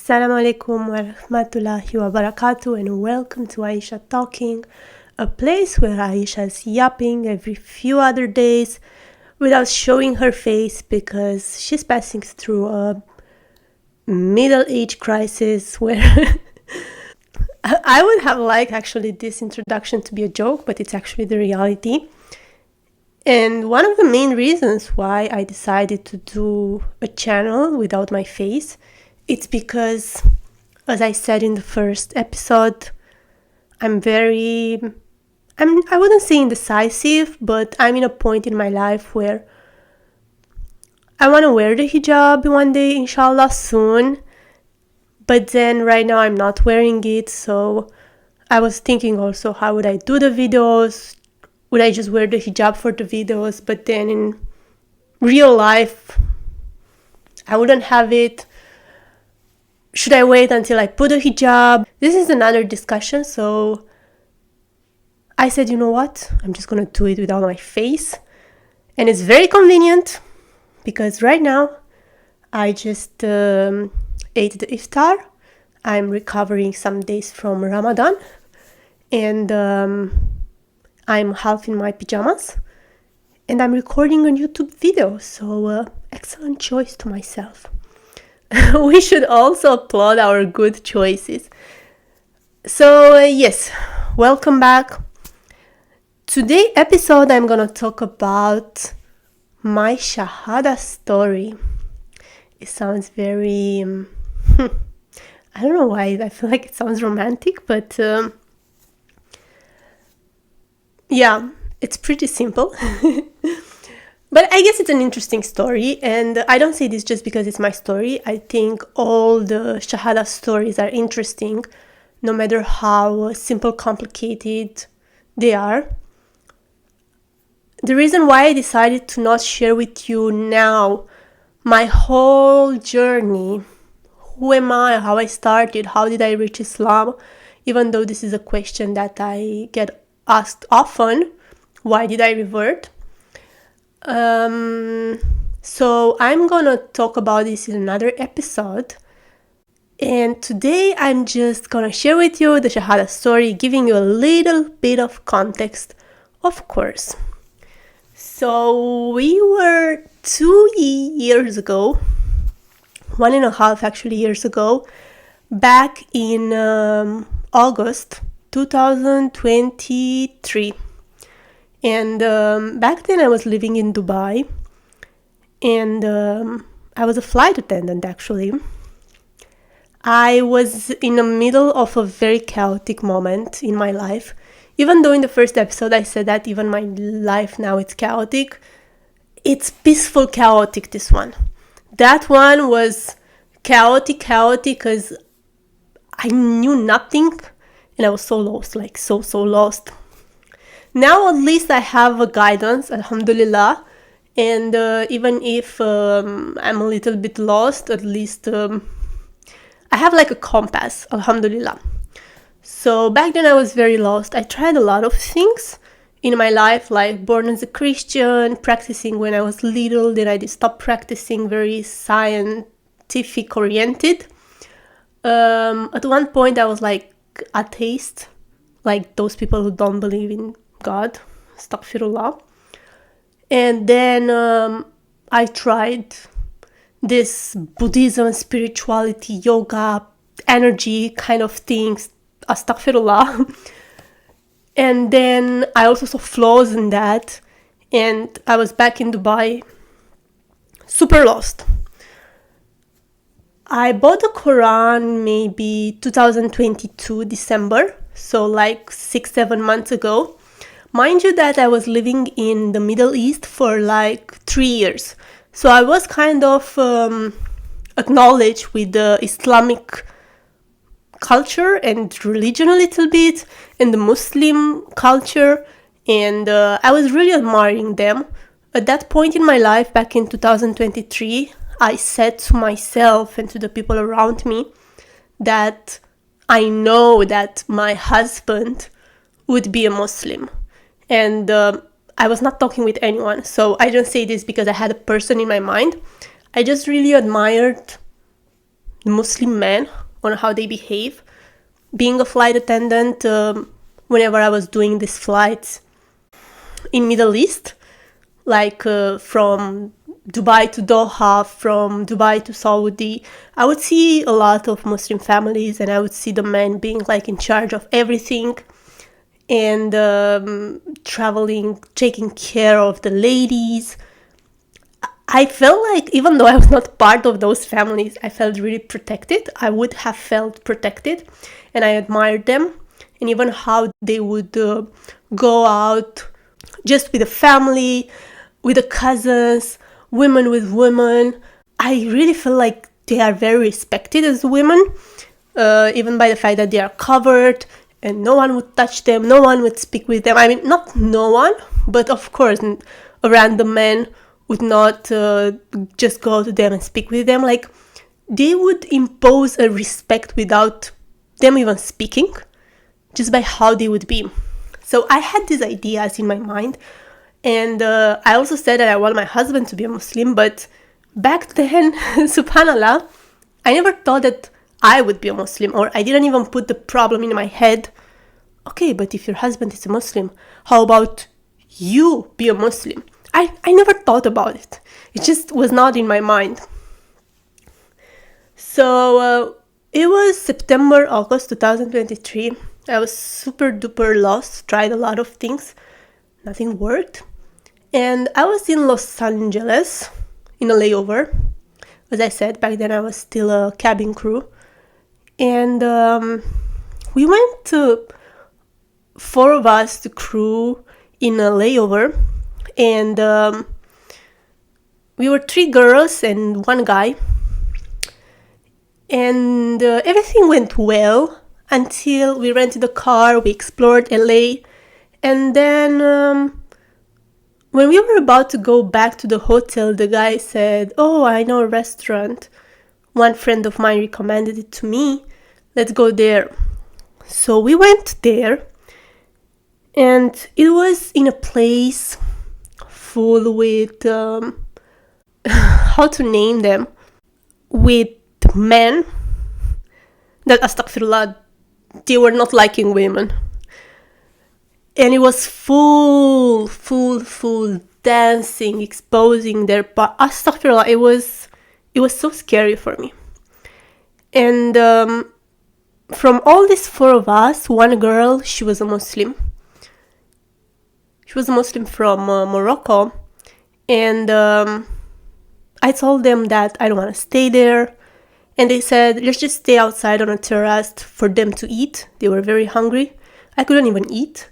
Salam alaikum wa rahmatullahi wa barakatuh, and welcome to Aisha Talking, a place where Aisha is yapping every few other days without showing her face because she's passing through a middle-age crisis where I would have liked actually this introduction to be a joke, but it's actually the reality. And one of the main reasons why I decided to do a channel without my face, it's because, as I said in the first episode, I wouldn't say indecisive, but I'm in a point in my life where I want to wear the hijab one day, inshallah, soon. But then right now I'm not wearing it, so I was thinking also, how would I do the videos? Would I just wear the hijab for the videos? But then in real life, I wouldn't have it. Should I wait until I put a hijab? This is another discussion, so I said, you know what? I'm just gonna do it without my face. And it's very convenient because right now I just ate the iftar. I'm recovering some days from Ramadan, and I'm half in my pajamas, and I'm recording a YouTube video, so excellent choice to myself. We should also applaud our good choices. So yes, welcome back. Today's episode I'm gonna talk about my shahada story. It sounds very I don't know why I feel like it sounds romantic, but yeah, it's pretty simple. But I guess it's an interesting story, and I don't say this just because it's my story. I think all the shahada stories are interesting, no matter how simple, complicated they are. The reason why I decided to not share with you now my whole journey, who am I, how I started, how did I reach Islam, even though this is a question that I get asked often, why did I revert? So I'm gonna talk about this in another episode, and today I'm just gonna share with you the shahada story, giving you a little bit of context, of course. So we were 2 years ago, 1.5 actually years ago, back in August 2023. And back then I was living in Dubai, and I was a flight attendant actually. I was in the middle of a very chaotic moment in my life. Even though in the first episode I said that even my life now it's chaotic, it's peaceful chaotic, this one. That one was chaotic because I knew nothing and I was so lost, like so lost. Now at least I have a guidance, alhamdulillah, and even if I'm a little bit lost, at least I have like a compass, alhamdulillah. So back then I was very lost. I tried a lot of things in my life, like born as a Christian, practicing when I was little, then I stopped practicing, very scientific oriented. At one point I was like atheist, like those people who don't believe in God, astaghfirullah. And then I tried this Buddhism, spirituality, yoga, energy kind of things, astaghfirullah. And then I also saw flaws in that, and I was back in Dubai, super lost. I bought the Quran maybe 2022 December, so like 6-7 months ago. Mind you that I was living in the Middle East for like 3 years. So I was kind of acknowledged with the Islamic culture and religion a little bit, and the Muslim culture, and I was really admiring them. At that point in my life, back in 2023, I said to myself and to the people around me that I know that my husband would be a Muslim. And I was not talking with anyone, so I don't say this because I had a person in my mind. I just really admired Muslim men on how they behave. Being a flight attendant, whenever I was doing these flights in Middle East, like from Dubai to Doha, from Dubai to Saudi, I would see a lot of Muslim families, and I would see the men being like in charge of everything and traveling, taking care of the ladies. I felt like, even though I was not part of those families, I felt really protected. I would have felt protected, and I admired them. And even how they would go out just with the family, with the cousins, women with women. I really feel like they are very respected as women, even by the fact that they are covered and no one would touch them, no one would speak with them. I mean, not no one, but of course, a random man would not just go to them and speak with them. Like, they would impose a respect without them even speaking, just by how they would be. So I had these ideas in my mind, and I also said that I want my husband to be a Muslim, but back then, subhanallah, I never thought that I would be a Muslim, or I didn't even put the problem in my head. Okay, but if your husband is a Muslim, how about you be a Muslim? I never thought about it. It just was not in my mind. So it was September, August 2023. I was super duper lost, tried a lot of things. Nothing worked. And I was in Los Angeles in a layover. As I said, back then I was still a cabin crew. And we went to 4 of us, the crew, in a layover. And we were 3 girls and 1 guy. And everything went well until we rented a car, we explored LA. And then when we were about to go back to the hotel, the guy said, "Oh, I know a restaurant. One friend of mine recommended it to me. Let's go there." So we went there, and it was in a place full with, how to name them, with men that, astaghfirullah, they were not liking women. And it was full dancing, exposing their part. Astaghfirullah, it was so scary for me. And from all these 4 of us, 1 girl, she was a Muslim. She was a Muslim from Morocco. And I told them that I don't want to stay there. And they said, let's just stay outside on a terrace for them to eat. They were very hungry. I couldn't even eat.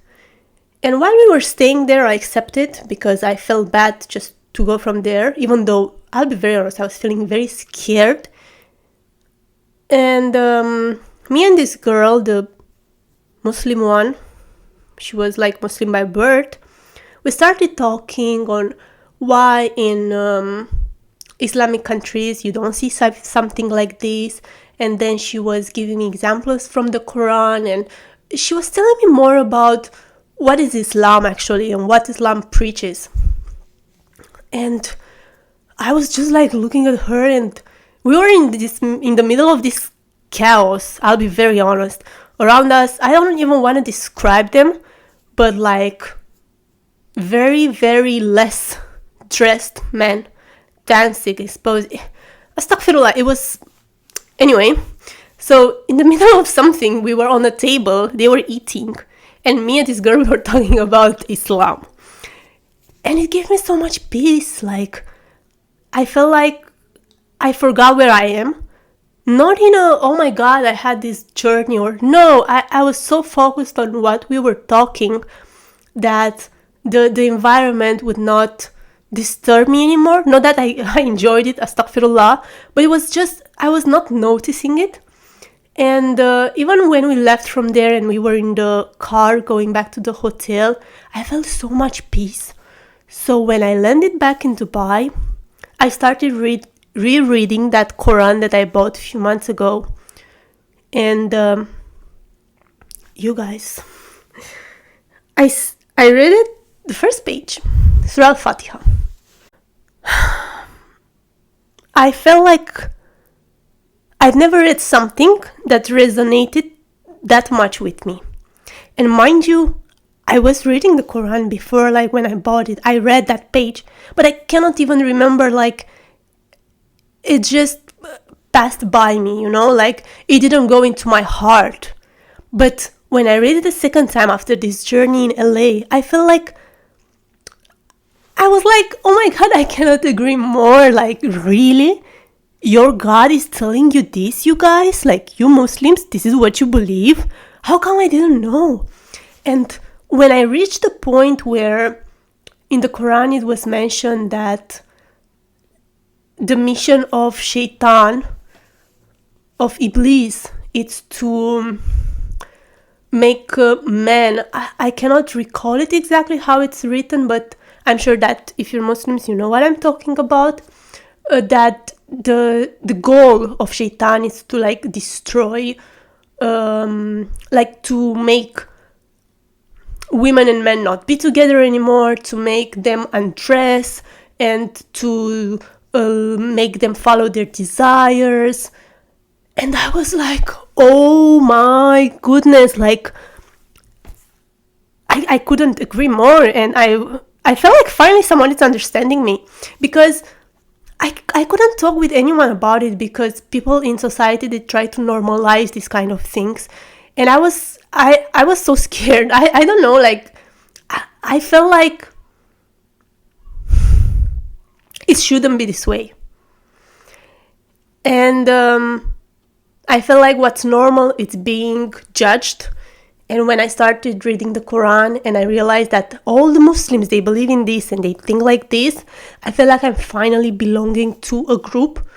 And while we were staying there, I accepted because I felt bad just to go from there, even though, I'll be very honest, I was feeling very scared. And me and this girl, the Muslim one, she was like Muslim by birth, we started talking on why in Islamic countries you don't see something like this. And then she was giving me examples from the Quran, and she was telling me more about what is Islam actually and what Islam preaches. And I was just like looking at her, and we were in the middle of this chaos, I'll be very honest. Around us, I don't even want to describe them, but like very, very less dressed men dancing, exposed. Astaghfirullah, it was... Anyway, so in the middle of something, we were on a table, they were eating, and me and this girl were talking about Islam. And it gave me so much peace. Like, I felt like I forgot where I am. Not in a, oh my God, I had this journey, or no, I was so focused on what we were talking that the environment would not disturb me anymore. Not that I enjoyed it, astaghfirullah, but it was just, I was not noticing it. And even when we left from there and we were in the car going back to the hotel, I felt so much peace. So when I landed back in Dubai, I started rereading that Quran that I bought a few months ago. And you guys, I read it, the first page, Surah Al-Fatiha. I felt like I've never read something that resonated that much with me. And mind you, I was reading the Quran before, like when I bought it. I read that page, but I cannot even remember, like, it just passed by me, you know, like it didn't go into my heart. But when I read it the second time after this journey in LA, I felt like I was like, oh my god, I cannot agree more. Like, really? Your God is telling you this, you guys? Like, you Muslims, this is what you believe? How come I didn't know? And when I reached the point where in the Quran it was mentioned that the mission of Shaitan, of Iblis, is to make men, I cannot recall it exactly how it's written, but I'm sure that if you're Muslims, you know what I'm talking about. That the goal of Shaitan is to like destroy, like to make women and men not be together anymore, to make them undress and to make them follow their desires. And I was like, oh my goodness, like I couldn't agree more. And I felt like finally someone is understanding me, because I couldn't talk with anyone about it, because people in society, they try to normalize these kind of things. And I was so scared. I don't know, like I felt like it shouldn't be this way. And I felt like what's normal is being judged. And when I started reading the Quran and I realized that all the Muslims, they believe in this and they think like this, I feel like I'm finally belonging to a group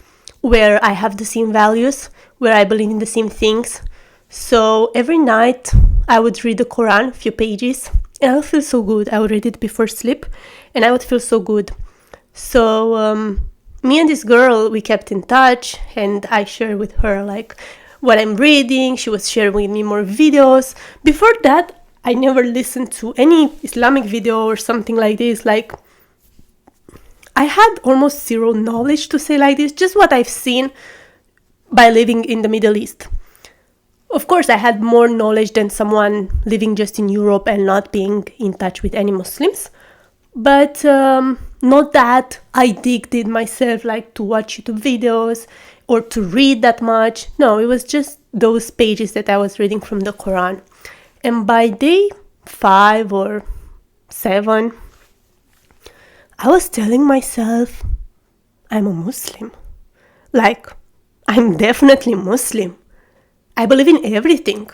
where I have the same values, where I believe in the same things. So every night I would read the Quran, a few pages, and I would feel so good. I would read it before sleep and I would feel so good. So me and this girl, we kept in touch, and I shared with her like what I'm reading. She was sharing with me more videos. Before that, I never listened to any Islamic video or something like this. Like, I had almost zero knowledge, to say like this, just what I've seen by living in the Middle East. Of course, I had more knowledge than someone living just in Europe and not being in touch with any Muslims. But not that I addicted myself like to watch YouTube videos or to read that much. No, it was just those pages that I was reading from the Quran. And by day 5 or 7, I was telling myself, I'm a Muslim. Like, I'm definitely Muslim. I believe in everything.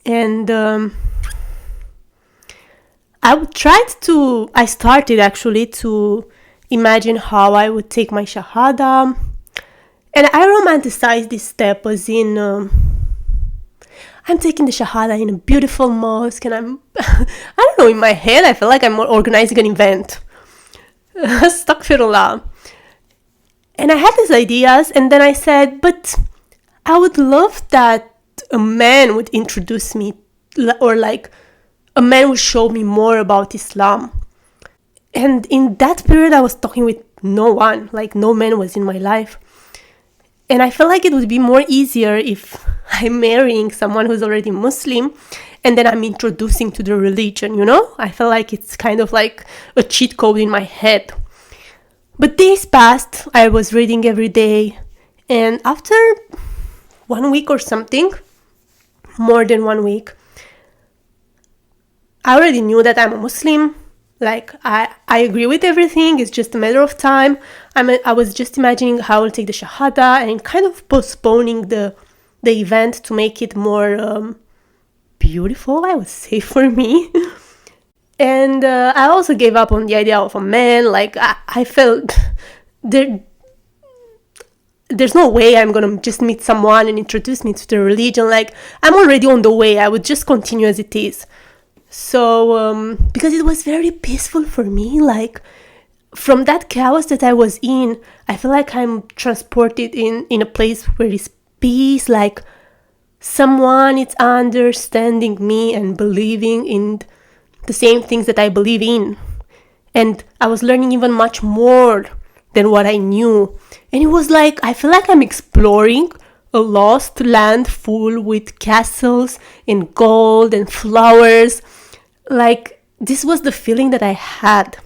And I started actually to imagine how I would take my shahada. And I romanticized this step as in, I'm taking the shahada in a beautiful mosque, and I don't know, in my head, I feel like I'm organizing an event. Astaghfirullah. And I had these ideas, and then I said, but I would love that a man would introduce me, or like a man would show me more about Islam. And in that period, I was talking with no one, like no man was in my life. And I felt like it would be more easier if I'm marrying someone who's already Muslim and then I'm introducing to the religion, you know? I felt like it's kind of like a cheat code in my head. But days passed, I was reading every day, and after 1 week or something, more than 1 week, I already knew that I'm a Muslim. Like, I agree with everything. It's just a matter of time. I was just imagining how I will take the shahada and kind of postponing the event to make it more beautiful, I would say, for me. And I also gave up on the idea of a man. Like, I felt there's no way I'm gonna just meet someone and introduce me to the religion. Like, I'm already on the way. I would just continue as it is. So, because it was very peaceful for me, like, from that chaos that I was in, I feel like I'm transported in a place where it's peace, like, someone is understanding me and believing in the same things that I believe in. And I was learning even much more, than what I knew. And it was like, I feel like I'm exploring a lost land full with castles and gold and flowers. Like, this was the feeling that I had.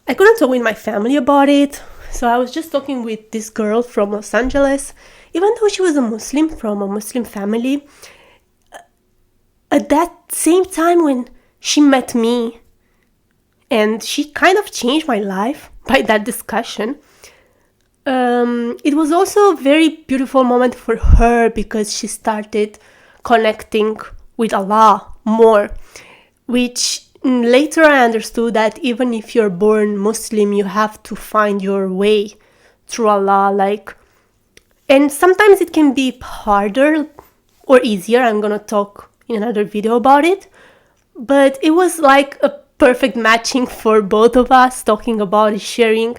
I couldn't talk with my family about it, so I was just talking with this girl from Los Angeles. Even though she was a Muslim, from a Muslim family, at that same time when she met me, and she kind of changed my life by that discussion, it was also a very beautiful moment for her because she started connecting with Allah more, which later I understood that even if you're born Muslim, you have to find your way through Allah, and sometimes it can be harder or easier. I'm gonna talk in another video about it, but it was like a perfect matching for both of us, talking about it, sharing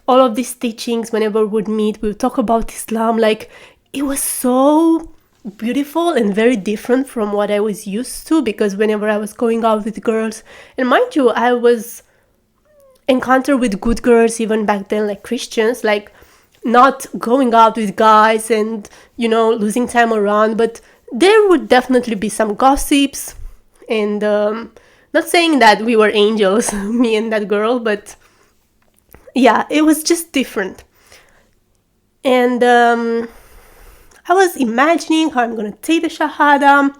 all of these teachings. Whenever we would meet, we would talk about Islam. Like, it was so beautiful and very different from what I was used to, because whenever I was going out with girls, and mind you, I was encountered with good girls even back then, like Christians, like not going out with guys and, losing time around, but there would definitely be some gossips, and not saying that we were angels, me and that girl, but yeah, it was just different. And I was imagining how I'm gonna take the shahada.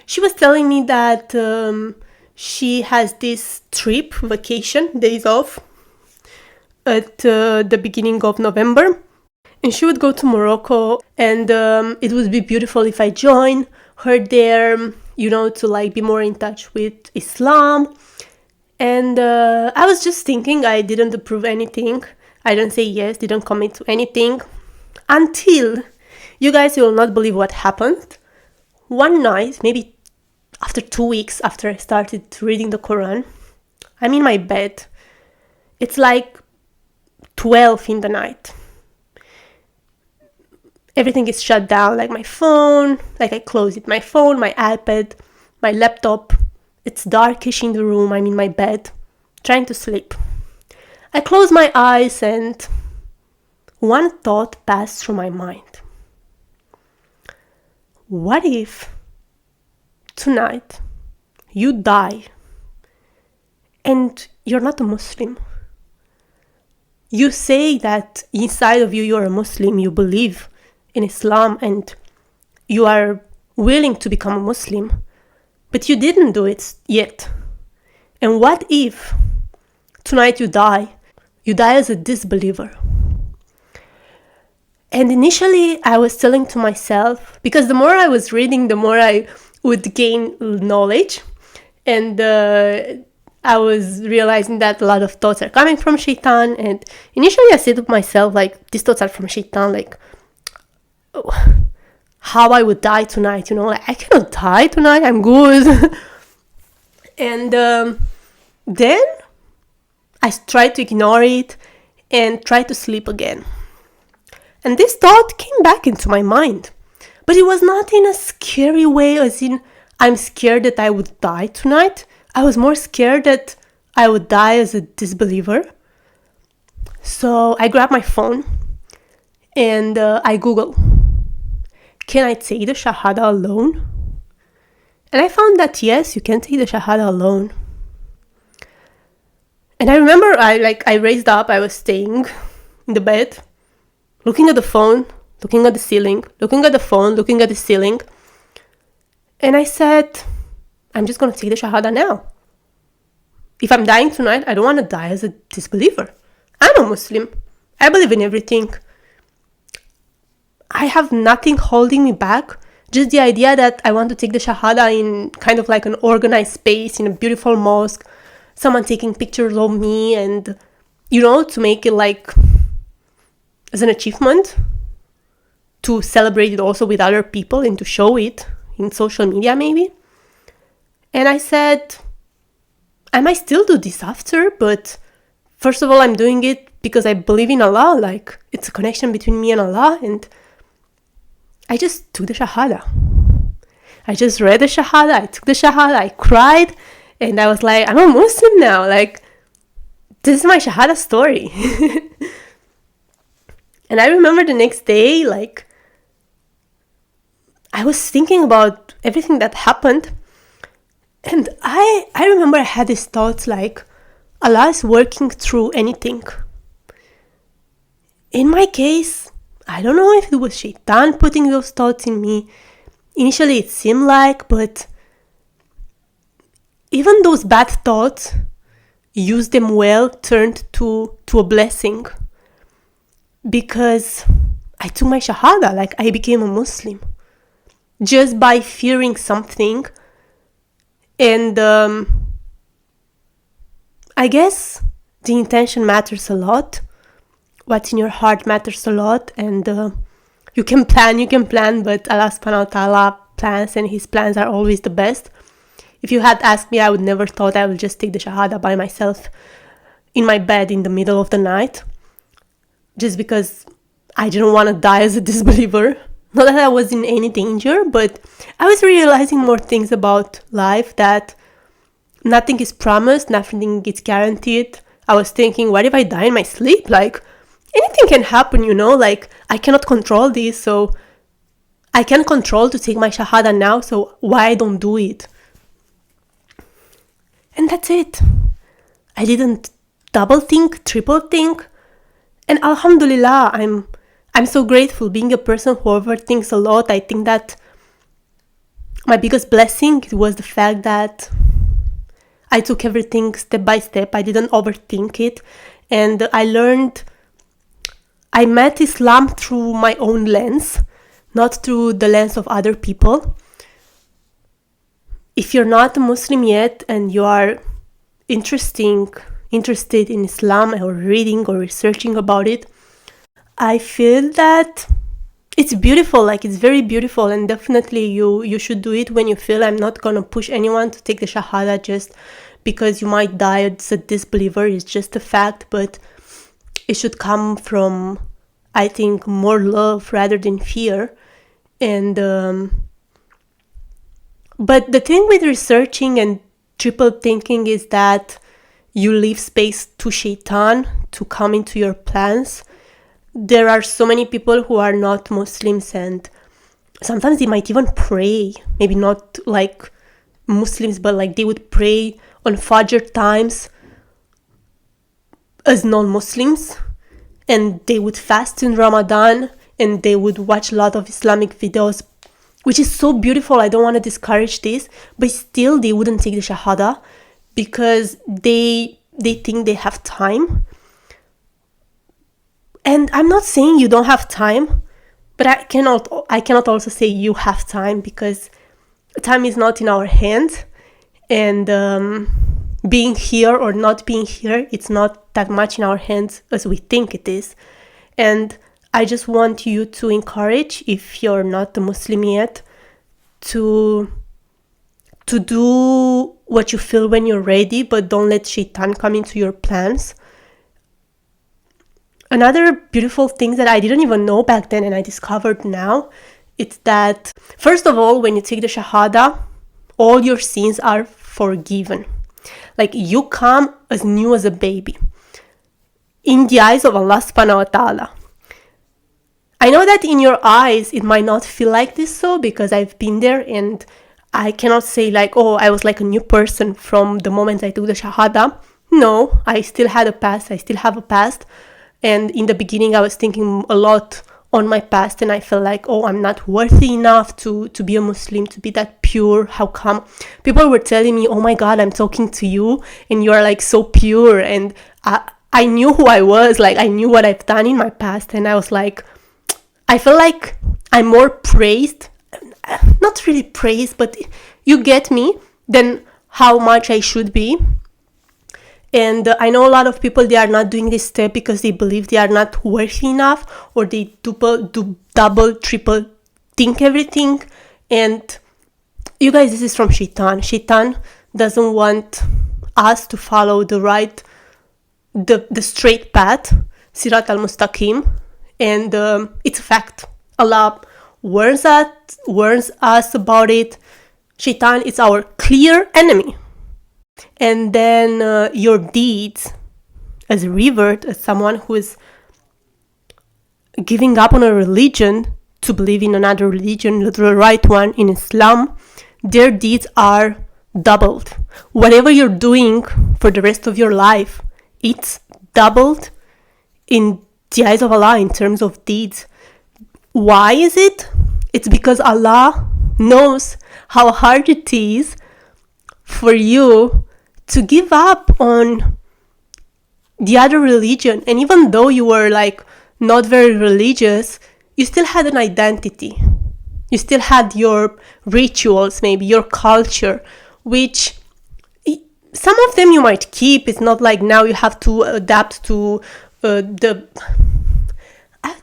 She was telling me that she has this trip, vacation, days off, at the beginning of November, and she would go to Morocco, and it would be beautiful if I join her there, to be more in touch with Islam. And I was just thinking, I didn't approve anything. I didn't say yes, didn't commit to anything, until, you guys will not believe what happened. One night, maybe after 2 weeks after I started reading the Quran, I'm in my bed. It's like 12 in the night. Everything is shut down, like my phone, like I close it, my phone, my iPad, my laptop. It's darkish in the room, I'm in my bed, trying to sleep. I close my eyes and one thought passed through my mind. What if tonight you die and you're not a Muslim? You say that inside of you you're a Muslim, you believe in Islam and you are willing to become a Muslim, but you didn't do it yet. And what if tonight you die as a disbeliever? And initially I was telling to myself, because the more I was reading, the more I would gain knowledge, and I was realizing that a lot of thoughts are coming from shaitan. And initially I said to myself, like, these thoughts are from shaitan, like, how I would die tonight, like, I cannot die tonight, I'm good. And then I tried to ignore it and try to sleep again. And this thought came back into my mind, but it was not in a scary way, as in I'm scared that I would die tonight. I was more scared that I would die as a disbeliever. So I grabbed my phone and I Googled, can I take the shahada alone? And I found that yes, you can take the shahada alone. And I remember I raised up, I was staying in the bed, looking at the phone, looking at the ceiling, looking at the phone, looking at the ceiling. And I said, I'm just going to take the shahada now. If I'm dying tonight, I don't want to die as a disbeliever. I'm a Muslim. I believe in everything. I have nothing holding me back. Just the idea that I want to take the shahada in kind of like an organized space, in a beautiful mosque, someone taking pictures of me, and, to make it like as an achievement, to celebrate it also with other people and to show it in social media maybe. And I said, I might still do this after, but first of all, I'm doing it because I believe in Allah, like it's a connection between me and Allah. And I just took the shahada. I just read the shahada, I took the shahada, I cried, and I was like, I'm a Muslim now, like, this is my shahada story. And I remember the next day, like, I was thinking about everything that happened. And I remember I had these thoughts like, Allah is working through anything. In my case, I don't know if it was Shaitan putting those thoughts in me. Initially it seemed like, but even those bad thoughts, use them well, turned to a blessing. Because I took my shahada, like I became a Muslim. Just by fearing something. And I guess the intention matters a lot. What's in your heart matters a lot. And you can plan, but Allah subhanahu wa ta'ala plans, and his plans are always the best. If you had asked me, I would never thought I would just take the shahada by myself in my bed in the middle of the night. Just because I didn't want to die as a disbeliever. Not that I was in any danger, but I was realizing more things about life, that nothing is promised, nothing is guaranteed. I was thinking, what if I die in my sleep? Like, anything can happen, like, I cannot control this, so I can control to take my shahada now, so why I don't do it? And that's it. I didn't double think, triple think. And alhamdulillah, I'm so grateful. Being a person who overthinks a lot, I think that my biggest blessing was the fact that I took everything step by step. I didn't overthink it. And I met Islam through my own lens, not through the lens of other people. If you're not a Muslim yet and you are interested in Islam or reading or researching about it, I feel that it's beautiful, like it's very beautiful, and definitely you should do it when you feel. I'm not gonna push anyone to take the shahada just because you might die as a disbeliever. It's just a fact, but it should come from, I think, more love rather than fear. And but the thing with researching and triple thinking is that you leave space to Shaitan to come into your plans. There are so many people who are not Muslims, and sometimes they might even pray, maybe not like Muslims, but like they would pray on Fajr times as non-Muslims, and they would fast in Ramadan, and they would watch a lot of Islamic videos, which is so beautiful. I don't want to discourage this, but still they wouldn't take the shahada because they think they have time. And I'm not saying you don't have time, but I cannot also say you have time, because time is not in our hands. And being here or not being here, it's not that much in our hands as we think it is. And I just want you to encourage, if you're not a Muslim yet, to do what you feel when you're ready, but don't let Shaitan come into your plans. Another beautiful thing that I didn't even know back then and I discovered now, it's that, first of all, when you take the shahada, all your sins are forgiven. Like, you come as new as a baby in the eyes of Allah subhanahu wa ta'ala. I know that in your eyes it might not feel like this, so because I've been there, and I cannot say like, oh, I was like a new person from the moment I took the shahada. No, I still had a past. I still have a past. And in the beginning, I was thinking a lot on my past, and I felt like, oh, I'm not worthy enough to be a Muslim, to be that pure. How come? People were telling me, oh my God, I'm talking to you, and you are like so pure. And I knew who I was, like I knew what I've done in my past, and I was like, I feel like I'm more praised, not really praised, but you get me, than how much I should be. And I know a lot of people, they are not doing this step because they believe they are not worthy enough, or they double, triple think everything. And you guys, this is from Shaitan. Shaitan doesn't want us to follow the straight path, Sirat al-Mustaqim. And it's a fact. Allah warns us about it. Shaitan is our clear enemy. And then your deeds, as a revert, as someone who is giving up on a religion to believe in another religion, the right one, in Islam, their deeds are doubled. Whatever you're doing for the rest of your life, it's doubled in the eyes of Allah in terms of deeds. Why is it? It's because Allah knows how hard it is for you to give up on the other religion. And even though you were like not very religious, you still had an identity. You still had your rituals, maybe your culture, which some of them you might keep. It's not like now you have to adapt to I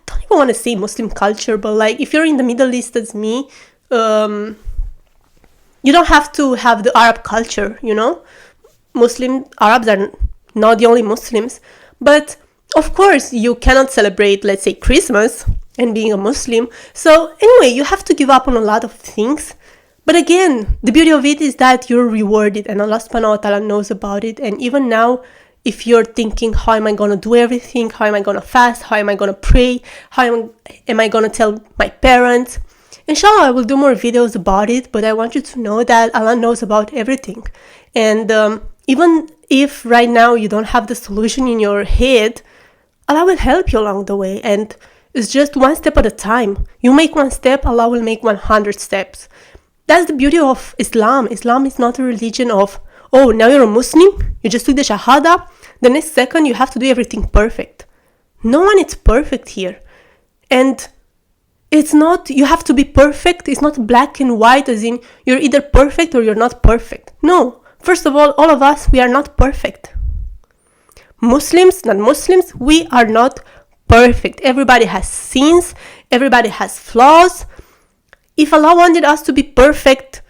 don't even want to say Muslim culture, but like if you're in the Middle East as me, you don't have to have the Arab culture, you know? Arabs are not the only Muslims, but of course you cannot celebrate, let's say, Christmas and being a Muslim. So anyway, you have to give up on a lot of things. But again, the beauty of it is that you're rewarded and Allah subhanahu wa ta'ala knows about it. And even now, if you're thinking, how am I going to do everything? How am I going to fast? How am I going to pray? How am I going to tell my parents? Inshallah, I will do more videos about it, but I want you to know that Allah knows about everything. And even if right now you don't have the solution in your head, Allah will help you along the way. And it's just one step at a time. You make one step, Allah will make 100 steps. That's the beauty of Islam. Islam is not a religion of, oh, now you're a Muslim, you just took the shahada, the next second you have to do everything perfect. No one is perfect here. And it's not, you have to be perfect. It's not black and white as in you're either perfect or you're not perfect. No. First of all of us, we are not perfect. Muslims, non-Muslims, we are not perfect. Everybody has sins. Everybody has flaws. If Allah wanted us to be perfect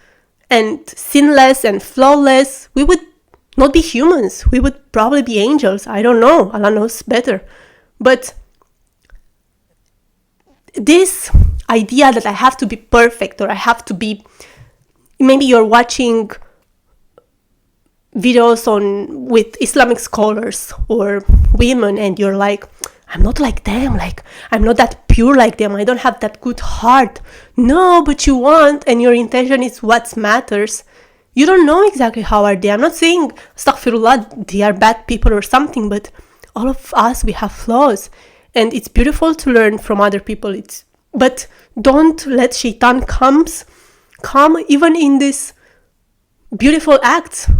and sinless and flawless, we would not be humans. We would probably be angels. I don't know. Allah knows better. But this idea that I have to be perfect or I have to be, maybe you're watching videos with Islamic scholars or women and you're like, I'm not like them, like I'm not that pure like them, I don't have that good heart. No, but you want, and your intention is what matters. You don't know exactly how are they. I'm not saying, astaghfirullah, they are bad people or something, but all of us, we have flaws. And it's beautiful to learn from other people. But don't let shaitan come even in these beautiful acts,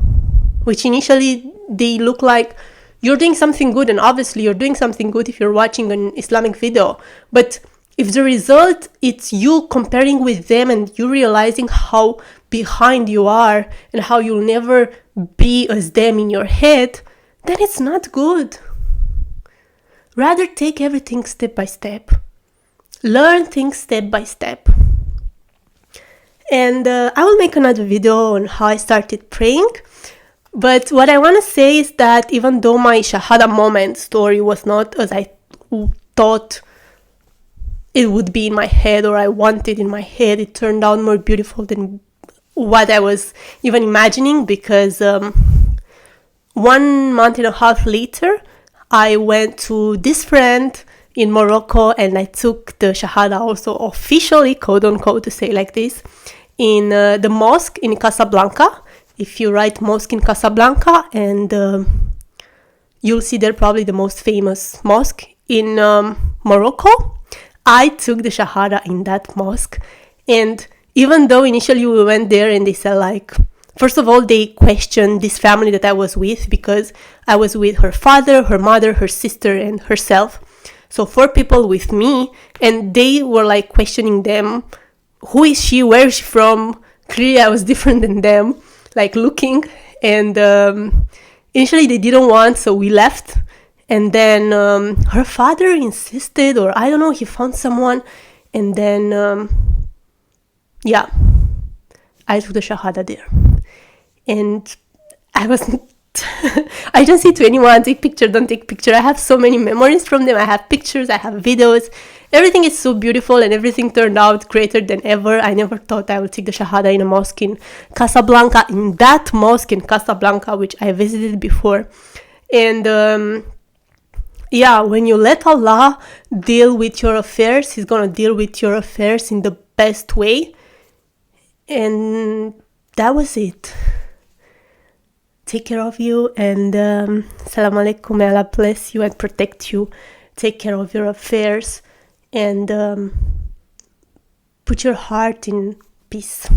which initially they look like you're doing something good, and obviously you're doing something good if you're watching an Islamic video. But if the result it's you comparing with them and you realizing how behind you are and how you'll never be as them in your head, then it's not good. Rather take everything step by step. Learn things step by step. And I will make another video on how I started praying. But what I want to say is that even though my shahada moment story was not as I thought it would be in my head or I wanted in my head, it turned out more beautiful than what I was even imagining, because 1.5 months later, I went to this friend in Morocco and I took the shahada also officially, quote unquote, to say like this, in the mosque in Casablanca. If you write mosque in Casablanca, and you'll see there probably the most famous mosque in Morocco. I took the shahada in that mosque. And even though initially we went there and they said like, first of all, they questioned this family that I was with, because I was with her father, her mother, her sister, and herself. So 4 people with me, and they were like questioning them. Who is she? Where is she from? Clearly I was different than them, like looking. And initially they didn't want, so we left. And then her father insisted, or I don't know, he found someone. And then, I took the shahada there. And I wasn't, I don't say to anyone, take picture, don't take picture. I have so many memories from them. I have pictures, I have videos. Everything is so beautiful and everything turned out greater than ever. I never thought I would take the shahada in a mosque in Casablanca, in that mosque in Casablanca, which I visited before. And yeah, when you let Allah deal with your affairs, He's gonna deal with your affairs in the best way. And that was it. Take care of you, and Salam alaikum. May Allah bless you and protect you. Take care of your affairs, and put your heart in peace.